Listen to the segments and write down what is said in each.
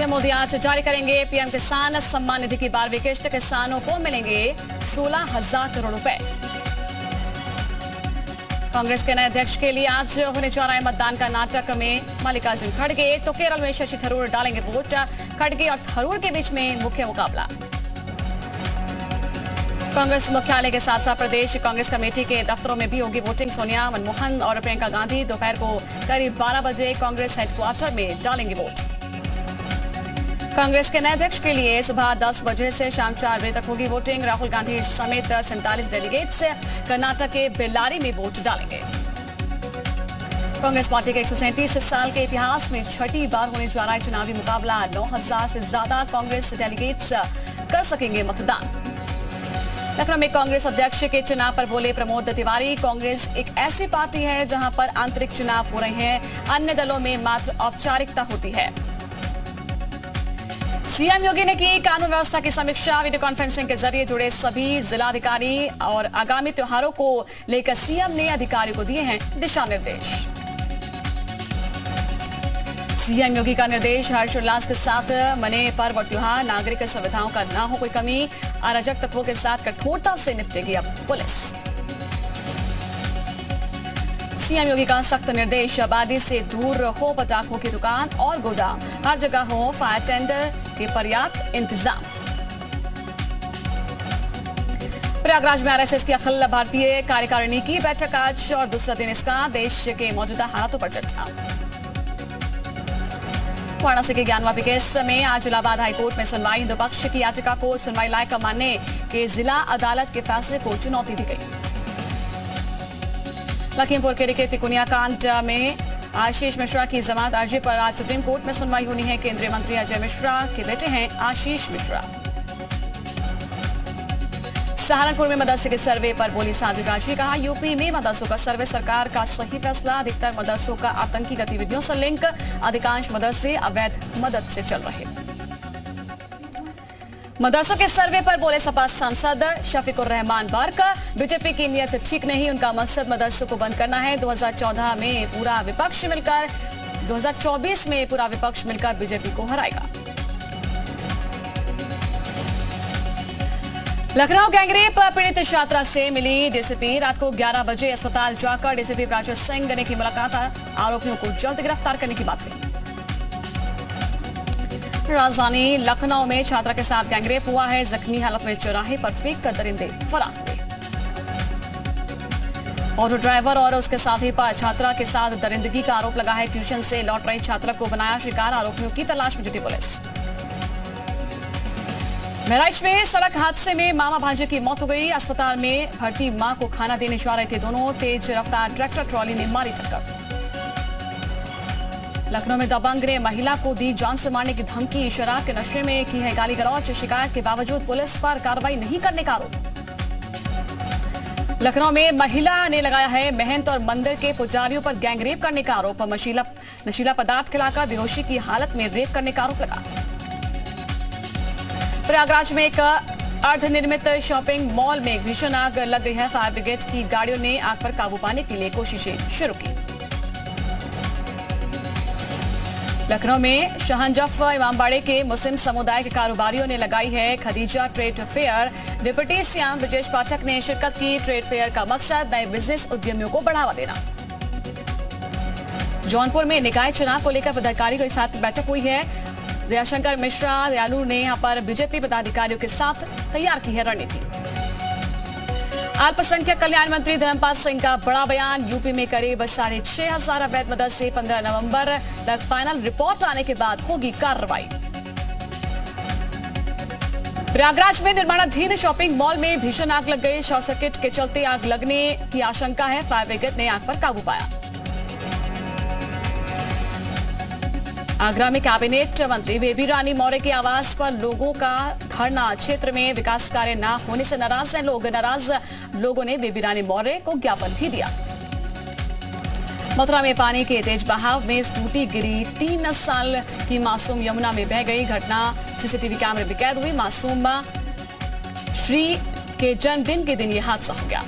PM Modi आज जारी करेंगे पीएम किसान सम्मान निधि की 12वीं किश्त। किसानों को मिलेंगे 16,000 करोड़ रुपए। कांग्रेस के नए अध्यक्ष के लिए आज होने जा रहा है मतदान का नाटक में मल्लिकार्जुन खड़गे, तो केरल में शशि थरूर डालेंगे वोट। खड़गे और थरूर के बीच में मुख्य मुकाबला। कांग्रेस मुख्यालय के साथ साथ प्रदेश कांग्रेस कमेटी के दफ्तरों में भी होगी वोटिंग। सोनिया, मनमोहन और प्रियंका गांधी दोपहर को करीब 12 बजे कांग्रेस हेडक्वार्टर में डालेंगे वोट। कांग्रेस के नए अध्यक्ष के लिए सुबह 10 बजे से शाम 4 बजे तक होगी वोटिंग। राहुल गांधी समेत 47 डेलीगेट्स कर्नाटक के बेल्लारी में वोट डालेंगे। कांग्रेस पार्टी के 137 साल के इतिहास में छठी बार होने जा रहा है चुनावी मुकाबला। 9,000 से ज्यादा कांग्रेस डेलीगेट्स कर सकेंगे मतदान। लखनऊ में कांग्रेस अध्यक्ष के चुनाव पर बोले प्रमोद तिवारी, कांग्रेस एक ऐसी पार्टी है जहां पर आंतरिक चुनाव हो रहे हैं, अन्य दलों में मात्र औपचारिकता होती है। सीएम योगी ने की कानून व्यवस्था की समीक्षा। वीडियो कॉन्फ्रेंसिंग के जरिए जुड़े सभी जिलाधिकारी और आगामी त्योहारों को लेकर सीएम ने अधिकारियों को दिए हैं दिशा निर्देश। सीएम योगी का निर्देश, हर्षोल्लास के साथ मने पर्व और त्योहार, नागरिक सुविधाओं का ना हो कोई कमी। अराजक तत्वों के साथ कठोरता से निपटेगी अब पुलिस। सीएम योगी का सख्त निर्देश, आबादी से दूर हो पटाखों की दुकान और गोदाम, हर जगह हो फायर टेंडर के पर्याप्त इंतजाम। प्रयागराज में आरएसएस की अखिल भारतीय कार्यकारिणी की बैठक आज और दूसरा दिन इसका। देश के मौजूदा हालातों पर चर्चा। वाराणसी के ज्ञानवापी केस में आज इलाहाबाद हाईकोर्ट में सुनवाई। हिंदू पक्ष की याचिका को सुनवाई लायक मानने के जिला अदालत के फैसले को चुनौती दी गई। लखीमपुर खीरी के तिकोनिया कांड में आशीष मिश्रा की जमानत अर्जी पर आज सुप्रीम कोर्ट में सुनवाई होनी है। केंद्रीय मंत्री अजय मिश्रा के बेटे हैं आशीष मिश्रा। सहारनपुर में मदरसे के सर्वे पर बोली साध्वी राजी, कहा यूपी में मदरसों का सर्वे सरकार का सही फैसला। अधिकतर मदरसों का आतंकी गतिविधियों से लिंक, अधिकांश मदरसे अवैध मदद से चल रहे। मदरसों के सर्वे पर बोले सपा सांसद शफीकुर रहमान बर्क, बीजेपी की नीयत ठीक नहीं, उनका मकसद मदरसों को बंद करना है। 2014 में पूरा विपक्ष मिलकर 2024 में पूरा विपक्ष मिलकर बीजेपी को हराएगा। लखनऊ गैंगरेप पीड़ित छात्रा से मिली डीसीपी। रात को 11 बजे अस्पताल जाकर डीसीपी प्राची सिंह ने की मुलाकात। आरोपियों को जल्द गिरफ्तार करने की बात कही। राजधानी लखनऊ में छात्रा के साथ गैंगरेप हुआ है। जख्मी हालत में चौराहे पर फेंक कर दरिंदे फरार हुए। ऑटो ड्राइवर और उसके साथी पर छात्रा के साथ दरिंदगी का आरोप लगा है। ट्यूशन से लौट रही छात्रा को बनाया शिकार। आरोपियों की तलाश में जुटी पुलिस। महराइच में सड़क हादसे में मामा भांजे की मौत हो गई। अस्पताल में भर्ती मां को खाना देने जा रहे थे दोनों। तेज रफ्तार ट्रैक्टर ट्रॉली ने मारी टक्कर। लखनऊ में दबंग ने महिला को दी जान से मारने की धमकी। शराब के नशे में की है गाली गलौज। शिकायत के बावजूद पुलिस पर कार्रवाई नहीं करने का आरोप। लखनऊ में महिला ने लगाया है महंत और मंदिर के पुजारियों पर गैंगरेप करने का आरोप। नशीला पदार्थ खिलाकर बेहोशी की हालत में रेप करने का आरोप लगा। प्रयागराज में एक अर्धनिर्मित शॉपिंग मॉल में भीषण आग लग गई है। फायर ब्रिगेड की गाड़ियों ने आग पर काबू पाने के लिए कोशिशें शुरू की। लखनऊ में शहनजफ इमामबाड़े के मुस्लिम समुदाय के कारोबारियों ने लगाई है Khadija trade fair. Deputy CM Brajesh Pathak ने शिरकत की। ट्रेड फेयर का मकसद नए बिजनेस उद्यमियों को बढ़ावा देना। जौनपुर में निकाय चुनाव को लेकर पदाधिकारियों के साथ बैठक हुई है। दयाशंकर मिश्रा दयालु ने यहां पर बीजेपी पदाधिकारियों के साथ तैयार की है रणनीति। अल्पसंख्यक कल्याण मंत्री धर्मपाल सिंह का बड़ा बयान। यूपी में करीब 6,500 अवैध मदरसे। 15 नवंबर तक फाइनल रिपोर्ट आने के बाद होगी कार्रवाई। प्रयागराज में निर्माणाधीन शॉपिंग मॉल में भीषण आग लग गई। शॉर्ट सर्किट के चलते आग लगने की आशंका है। फायर ब्रिगेड ने आग पर काबू पाया। आगरा में कैबिनेट मंत्री बेबी रानी मौर्य के आवास पर लोगों का धरना। क्षेत्र में विकास कार्य न होने से नाराज हैं लोग। नाराज लोगों ने बेबी रानी मौर्य को ज्ञापन भी दिया। मथुरा में पानी के तेज बहाव में स्कूटी गिरी। 3 साल की मासूम यमुना में बह गई। घटना सीसीटीवी कैमरे में कैद हुई। मासूम श्री के जन्मदिन के दिन यह हादसा हो गया।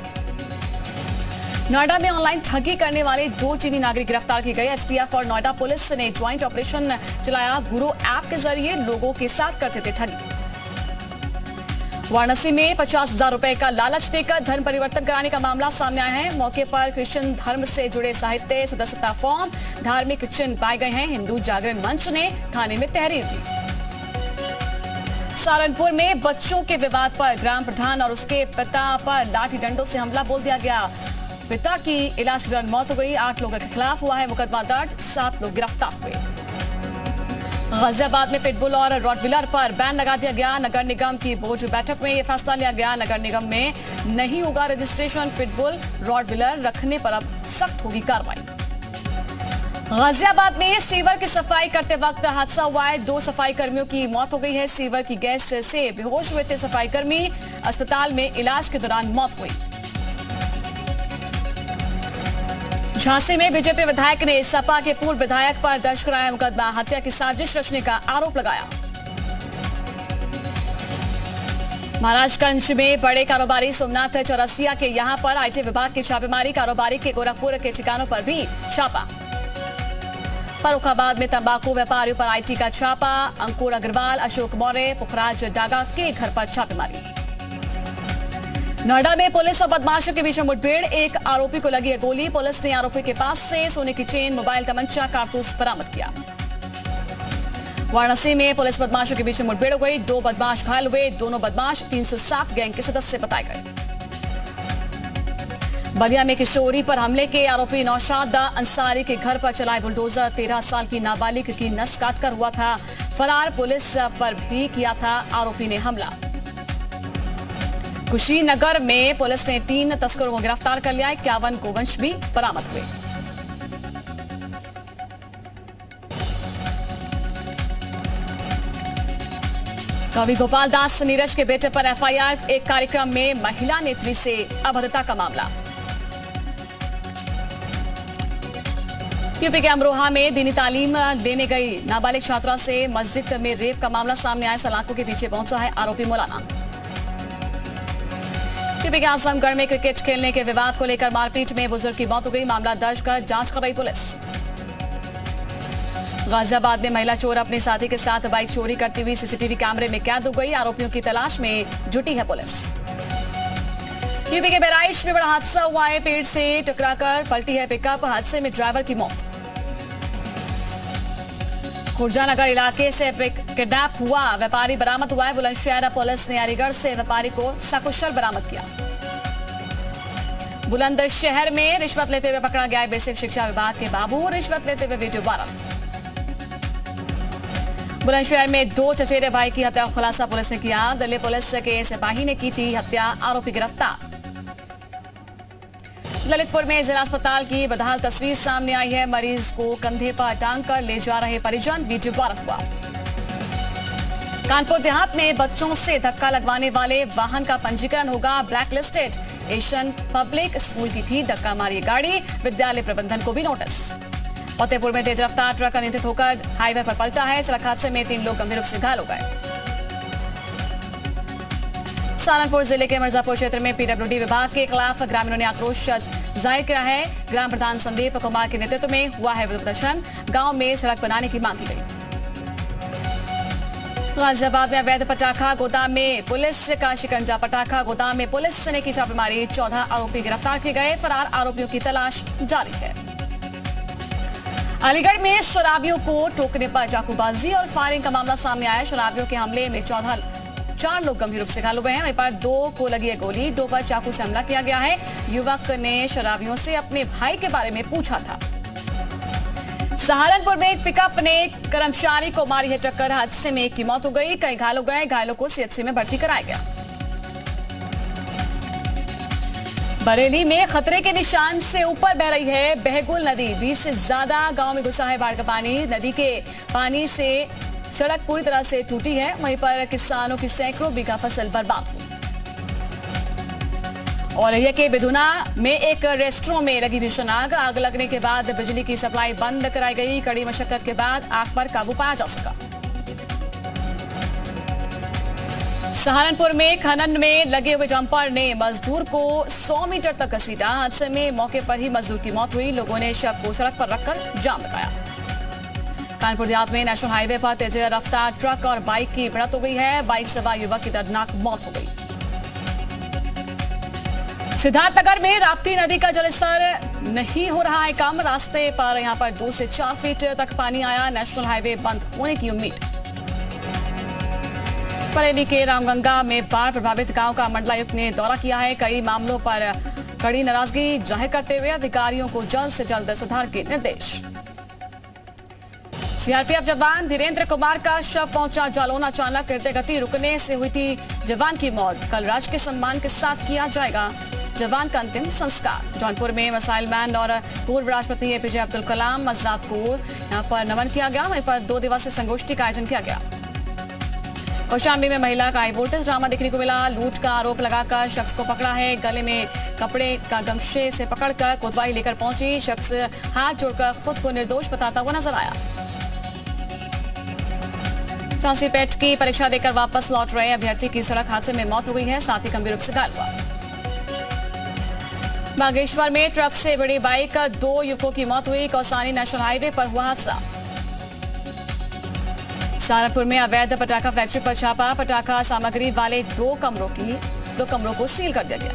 नोएडा में ऑनलाइन ठगी करने वाले 2 चीनी नागरिक गिरफ्तार किए गए। एसटीएफ और नोएडा पुलिस ने ज्वाइंट ऑपरेशन चलाया। गुरु ऐप के जरिए लोगों के साथ करते थे ठगी। वाराणसी में 50,000 रुपए का लालच देकर धर्म परिवर्तन कराने का मामला सामने आया है। मौके पर क्रिश्चियन धर्म से जुड़े साहित्य, सदस्यता फॉर्म, धार्मिक चिन्ह पाए गए हैं। हिंदू जागरण मंच ने थाने में तहरीर दी। सहारनपुर में बच्चों के विवाद पर ग्राम प्रधान और उसके पिता पर लाठी डंडों से हमला बोल दिया गया। पिता की इलाज के दौरान मौत हो गई। 8 लोगों के खिलाफ हुआ है मुकदमा दर्ज। 7 लोग गिरफ्तार हुए। गाजियाबाद में पिटबुल और रॉटविलर पर बैन लगा दिया गया। नगर निगम की बोर्ड बैठक में यह फैसला लिया गया। नगर निगम में नहीं होगा रजिस्ट्रेशन। पिटबुल रॉटविलर रखने पर अब सख्त होगी कार्रवाई। गाजियाबाद में सीवर की सफाई करते वक्त हादसा हुआ है। 2 सफाई कर्मियों की मौत हो गई है। सीवर की गैस से बेहोश हुए थे सफाई कर्मी। अस्पताल में इलाज के दौरान मौत हुई। झांसी में बीजेपी विधायक ने सपा के पूर्व विधायक पर दर्ज कराया मुकदमा। हत्या की साजिश रचने का आरोप लगाया। महाराजगंज में बड़े कारोबारी सोमनाथ चौरसिया के यहां पर आईटी विभाग की छापेमारी। कारोबारी के गोरखपुर के ठिकानों पर भी छापा। फर्रुखाबाद में तंबाकू व्यापारियों पर आईटी का छापा। अंकुर अग्रवाल, अशोक मौर्य, पुखराज डागा के घर पर छापेमारी। नोएडा में पुलिस और बदमाशों के बीच मुठभेड़। एक आरोपी को लगी है गोली। पुलिस ने आरोपी के पास से सोने की चेन, मोबाइल, तमंचा, कारतूस बरामद किया। वाराणसी में पुलिस बदमाशों के बीच मुठभेड़ हो गई। 2 बदमाश घायल हुए। दोनों बदमाश 307 गैंग के सदस्य बताए गए। बलिया में किशोरी पर हमले के आरोपी नौशाद अंसारी के घर पर चलाए बुलडोजर। 13 साल की नाबालिग की नस काटकर हुआ था फरार। पुलिस पर भी किया था आरोपी ने हमला। कुशीनगर में पुलिस ने 3 तस्करों को गिरफ्तार कर लिया। 51 गोवंश भी बरामद हुए। कवि गोपाल दास नीरज के बेटे पर एफआईआर। एक कार्यक्रम में महिला नेत्री से अभद्रता का मामला। यूपी के अमरोहा में दीनी तालीम लेने गई नाबालिग छात्रा से मस्जिद में रेप का मामला सामने आया। सलाखों के पीछे पहुंचा है आरोपी मौलाना। यूपी के आजमगढ़ में क्रिकेट खेलने के विवाद को लेकर मारपीट में बुजुर्ग की मौत हो गई। मामला दर्ज कर जांच कर रही पुलिस। गाजियाबाद में महिला चोर अपने साथी के साथ बाइक चोरी करती हुई सीसीटीवी कैमरे में कैद हो गई। आरोपियों की तलाश में जुटी है पुलिस। यूपी के बहराइच में बड़ा हादसा हुआ है। पेड़ से टकराकर पलटी है पिकअप। हादसे में ड्राइवर की मौत। खुर्जानगर इलाके से किडनैप हुआ व्यापारी बरामद हुआ है। बुलंदशहर पुलिस ने अलीगढ़ से व्यापारी को सकुशल बरामद किया। बुलंदशहर में रिश्वत लेते हुए पकड़ा गया बेसिक शिक्षा विभाग के बाबू। रिश्वत लेते हुए वीडियो वायरल। बुलंदशहर में 2 चचेरे भाई की हत्या का खुलासा पुलिस ने किया। दिल्ली पुलिस के सिपाही ने की थी हत्या। आरोपी गिरफ्तार। ललितपुर में जिला अस्पताल की बदहाल तस्वीर सामने आई है। मरीज को कंधे पर टांग कर ले जा रहे परिजन। वीडियो वायरल हुआ। कानपुर देहात में बच्चों से धक्का लगवाने वाले वाहन का पंजीकरण होगा black listed. Asian public school की थी धक्का मारी गाड़ी। विद्यालय प्रबंधन को भी नोटिस। फतेहपुर में तेज रफ्तार ट्रक अनियंत्रित होकर हाईवे पर पलटा है। सड़क हादसे में 3 लोग गंभीर रूप से घायल हो गए। सहारनपुर जिले के मिर्जापुर क्षेत्र में पीडब्ल्यूडी विभाग के खिलाफ ग्रामीणों ने आक्रोश जाहिर किया है। ग्राम प्रधान संदीप कुमार के नेतृत्व में हुआ है विरोध प्रदर्शन। गांव में सड़क बनाने की मांग की गई। गाजियाबाद में अवैध पटाखा गोदाम में पुलिस का शिकंजा। पटाखा गोदाम में पुलिस ने की छापेमारी। 14 आरोपी गिरफ्तार किए गए। फरार आरोपियों की तलाश जारी है। अलीगढ़ में शराबियों को टोकने पर चाकूबाजी और फायरिंग का मामला सामने आया। शराबियों के हमले में 4 लोग गंभीर रूप से घायल हुए हैं। वहीं पर 2 को लगी है गोली। 2 पर चाकू से हमला किया गया है। युवक ने शराबियों से अपने भाई के बारे में पूछा था। सहारनपुर में एक पिकअप ने कर्मचारी को मारी है टक्कर। हादसे में एक की मौत हो गई। कई घायल हो गए। घायलों को सीएचसी में भर्ती कराया गया। बरेली में खतरे के निशान से ऊपर बह रही है बहगुल नदी। 20 से ज्यादा गांव में घुसा है बाढ़ का पानी। नदी के पानी से सड़क पूरी तरह से टूटी है। वहीं पर किसानों की सैकड़ों बीघा फसल बर्बाद हुई। और यह के बिधुना में एक रेस्टोरेंट में लगी भीषण आग। आग लगने के बाद बिजली की सप्लाई बंद कराई गई। कड़ी मशक्कत के बाद आग पर काबू पाया जा सका। सहारनपुर में खनन में लगे हुए डंपर ने मजदूर को 100 मीटर तक घसीटा। हादसे में मौके पर ही मजदूर की मौत हुई। लोगों ने शव को सड़क पर रखकर जाम लगाया। कानपुर देहात में नेशनल हाईवे पर तेज रफ्तार ट्रक और बाइक की भिड़ंत हो गई है। बाइक सवार युवक की दर्दनाक मौत हो गई। सिद्धार्थनगर में राप्ती नदी का जलस्तर नहीं हो रहा है कम। रास्ते पर यहां पर 2 से 4 फीट तक पानी आया। नेशनल हाईवे बंद होने की उम्मीद। बरेली के रामगंगा में बाढ़ प्रभावित गांव का मंडलायुक्त ने दौरा किया है। कई मामलों पर कड़ी नाराजगी जाहिर करते हुए अधिकारियों को जल्द से जल्द सुधार के निर्देश। सीआरपीएफ जवान धीरेन्द्र कुमार का शव पहुंचा जालौन। अचानक हृदय गति रुकने से हुई थी जवान की मौत। कल राजकीय सम्मान के साथ किया जाएगा जवान का अंतिम संस्कार। जौनपुर में मिसाइल मैन और पूर्व राष्ट्रपति एपीजे अब्दुल कलाम आजाद को यहां पर नमन किया गया। वहीं पर 2 दिवसीय संगोष्ठी का आयोजन किया गया। कौशाम्बी में महिला का हाई वोल्टेज ड्रामा देखने को मिला। लूट का आरोप लगाकर शख्स को पकड़ा है। गले में कपड़े का गमछे से पकड़कर कोतवाली लेकर पहुंची। शख्स हाथ जोड़कर खुद को निर्दोष बताता हुआ नजर आया। झांसी पेट की परीक्षा देकर वापस लौट रहे अभ्यर्थी की सड़क हादसे में मौत हो गई है। साथ ही गंभीर रूप से घायल हुआ। बागेश्वर में ट्रक से भिड़ी बाइक 2 युवकों की मौत हुई। कौसानी नेशनल हाईवे पर हुआ हादसा। सहारनपुर में अवैध पटाखा फैक्ट्री पर छापा। पटाखा सामग्री वाले 2 कमरों को सील कर दिया गया।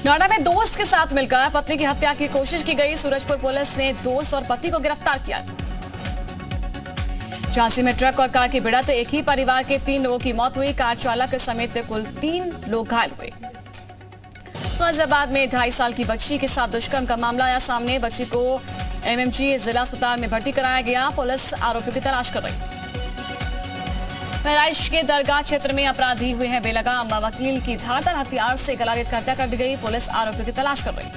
नोएडा में दोस्त के साथ मिलकर पत्नी की हत्या की कोशिश की गई। सूरजपुर पुलिस ने दोस्त और पति को गिरफ्तार किया। झांसी में ट्रक और कार की भिड़ंत। एक ही परिवार के 3 लोगों की मौत हुई। कार चालक समेत कुल 3 लोग घायल हुए। गाजियाबाद में 2.5 साल की बच्ची के साथ दुष्कर्म का मामला आया सामने। बच्ची को एमएमजी जिला अस्पताल में भर्ती कराया गया। पुलिस आरोपियों की तलाश कर रही। बहराइच के दरगाह क्षेत्र में अपराधी हुए हैं बेलगाम। वकील की धारदार हथियार से गला रेत कर हत्या कर दी गई। पुलिस आरोपियों की तलाश कर रही।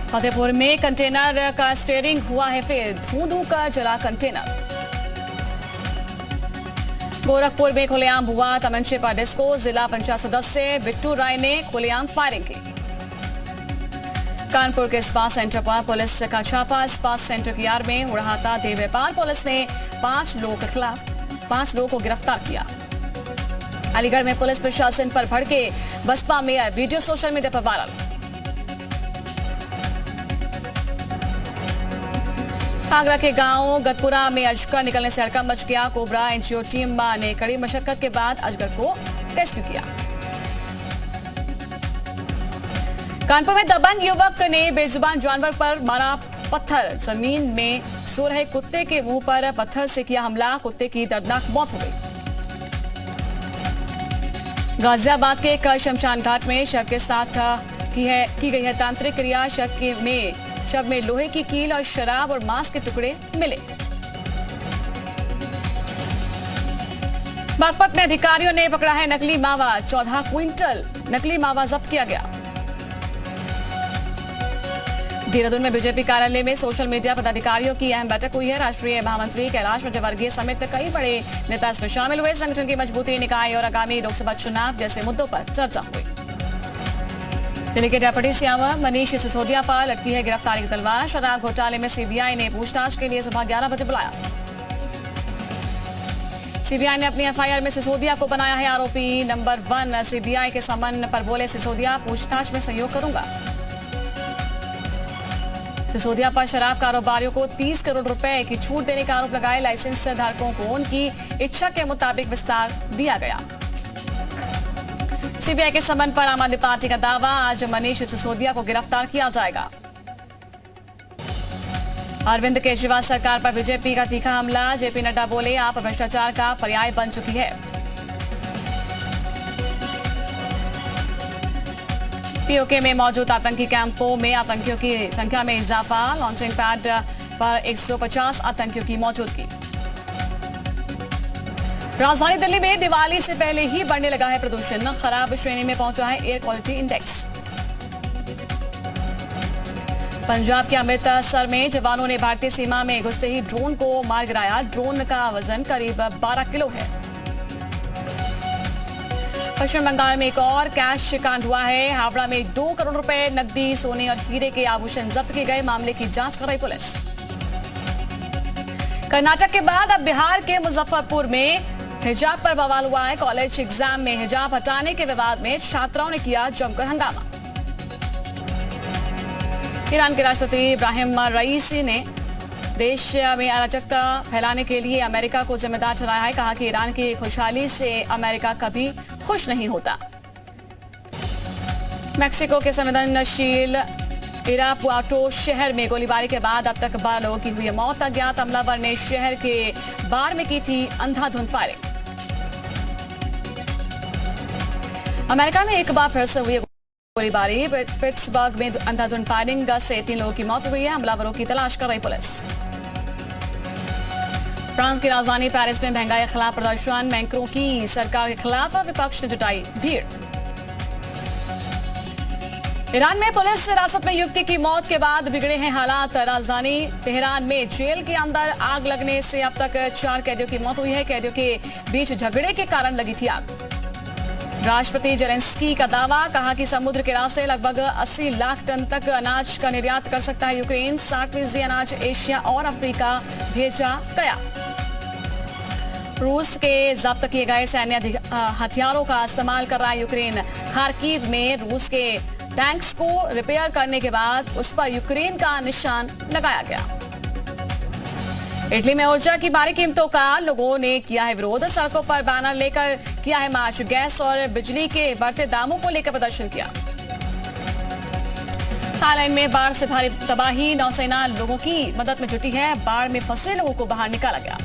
फतेहपुर में कंटेनर का स्टीयरिंग हुआ है फेल। धू कर जला कंटेनर। गोरखपुर में खुलेआम हुआ तमंचे पर डिस्को। जिला पंचायत सदस्य बिट्टू राय ने खुलेआम फायरिंग की। कानपुर के स्पा सेंटर पर पुलिस का छापा। स्पा सेंटर की आड़ में उड़ाता देह व्यापार। पुलिस ने 5 लोगों के खिलाफ 5 लोगों को गिरफ्तार किया। अलीगढ़ में पुलिस प्रशासन पर भड़के Baspa mayor. Video social media पर वायरल। आगरा के गांव गतपुरा में अजगर निकलने से हड़कंप मच गया। कोबरा एनजीओ टीम ने कड़ी मशक्कत के बाद अजगर को रेस्क्यू किया। कानपुर में दबंग युवक ने बेजुबान जानवर पर मारा पत्थर। जमीन में सो रहे कुत्ते के मुंह पर पत्थर से किया हमला। कुत्ते की दर्दनाक मौत हो गई। गाजियाबाद के एक शमशान घाट में शव के साथ की गई है तांत्रिक क्रिया। शव में लोहे की कील और शराब और मांस के टुकड़े मिले। बागपत में अधिकारियों ने पकड़ा है नकली मावा। 14 क्विंटल नकली मावा जब्त किया गया। देहरादून में बीजेपी कार्यालय में सोशल मीडिया पदाधिकारियों की अहम बैठक हुई है। राष्ट्रीय महामंत्री कैलाश विजयवर्गीय समेत कई बड़े नेता इसमें शामिल हुए। संगठन की मजबूती, निकाय और आगामी लोकसभा चुनाव जैसे मुद्दों पर चर्चा हुई। दिल्ली के डिप्टी सीएम मनीष सिसोदिया पर लटकी है गिरफ्तारी की तलवार। शराब घोटाले में सीबीआई ने पूछताछ के लिए सुबह 11 बजे बुलाया। सीबीआई ने अपनी एफआईआर में सिसोदिया को बनाया है आरोपी नंबर 1। सीबीआई के समन पर बोले सिसोदिया, पूछताछ में सहयोग करूंगा। सिसोदिया पर शराब कारोबारियों को 30 करोड़ रुपए की छूट देने का आरोप लगाए। लाइसेंस धारकों को उनकी इच्छा के मुताबिक विस्तार दिया गया। सीबीआई के समन पर आम आदमी पार्टी का दावा, आज मनीष सिसोदिया को गिरफ्तार किया जाएगा। अरविंद केजरीवाल सरकार पर बीजेपी का तीखा हमला। जेपी नड्डा बोले, आप भ्रष्टाचार का पर्याय बन चुकी है। पीओके में मौजूद आतंकी कैंपों में आतंकियों की संख्या में इजाफा। लॉन्चिंग पैड पर 150 आतंकियों की मौजूदगी। राजधानी दिल्ली में दिवाली से पहले ही बढ़ने लगा है प्रदूषण। खराब श्रेणी में पहुंचा है एयर क्वालिटी इंडेक्स। पंजाब के अमृतसर में जवानों ने भारतीय सीमा में घुसते ही ड्रोन को मार गिराया। ड्रोन का वजन करीब 12 किलो है। पश्चिम बंगाल में एक और कैश कांड हुआ है। हावड़ा में 2 करोड़ रुपए नकदी, सोने और हीरे के आभूषण जब्त किए गए। मामले की जांच कर रही पुलिस। कर्नाटक के बाद अब बिहार के मुजफ्फरपुर में हिजाब पर बवाल हुआ है। कॉलेज एग्जाम में हिजाब हटाने के विवाद में छात्राओं ने किया जमकर हंगामा। ईरान के राष्ट्रपति इब्राहिम रईसी ने देश में अराजकता फैलाने के लिए अमेरिका को जिम्मेदार ठहराया है। कहा कि ईरान की खुशहाली से अमेरिका कभी खुश नहीं होता। मेक्सिको के संवेदनशील इरापुआटो शहर में गोलीबारी के बाद अब तक 12 लोगों की हुई मौत। अज्ञात हमलावर ने शहर के बार में की थी अंधाधुंध फायरिंग। अमेरिका में एक बार फिर से हुई गोलीबारी। पिट्सबर्ग में अंधाधुंध फायरिंग से 3 लोगों की मौत हुई है। हमलावरों की तलाश कर रही पुलिस। फ्रांस की राजधानी पेरिस में महंगाई के खिलाफ प्रदर्शन। बैंकरों की सरकार के खिलाफ विपक्ष ने जुटाई भीड़। ईरान में पुलिस हिरासत में युवती की मौत के बाद बिगड़े हैं हालात। राजधानी तेहरान में जेल के अंदर आग लगने से अब तक 4 कैदियों की मौत हुई है। कैदियों के बीच झगड़े के कारण लगी थी आग। राष्ट्रपति जेलेंस्की का दावा। कहा कि समुद्र के रास्ते लगभग 80 लाख टन तक अनाज का निर्यात कर सकता है यूक्रेन। 60% अनाज एशिया और अफ्रीका भेजा गया। रूस के जब्त किए गए सैन्य हथियारों का इस्तेमाल कर रहा है यूक्रेन। खार्किव में रूस के टैंक्स को रिपेयर करने के बाद उस पर यूक्रेन का निशान लगाया गया। इटली में ऊर्जा की भारी कीमतों का लोगों ने किया है विरोध। सड़कों पर बैनर लेकर किया है मार्च। गैस और बिजली के बढ़ते दामों को लेकर प्रदर्शन किया। थाईलैंड में बाढ़ से भारी तबाही। नौसेना लोगों की मदद में जुटी है। बाढ़ में फंसे लोगों को बाहर निकाला गया।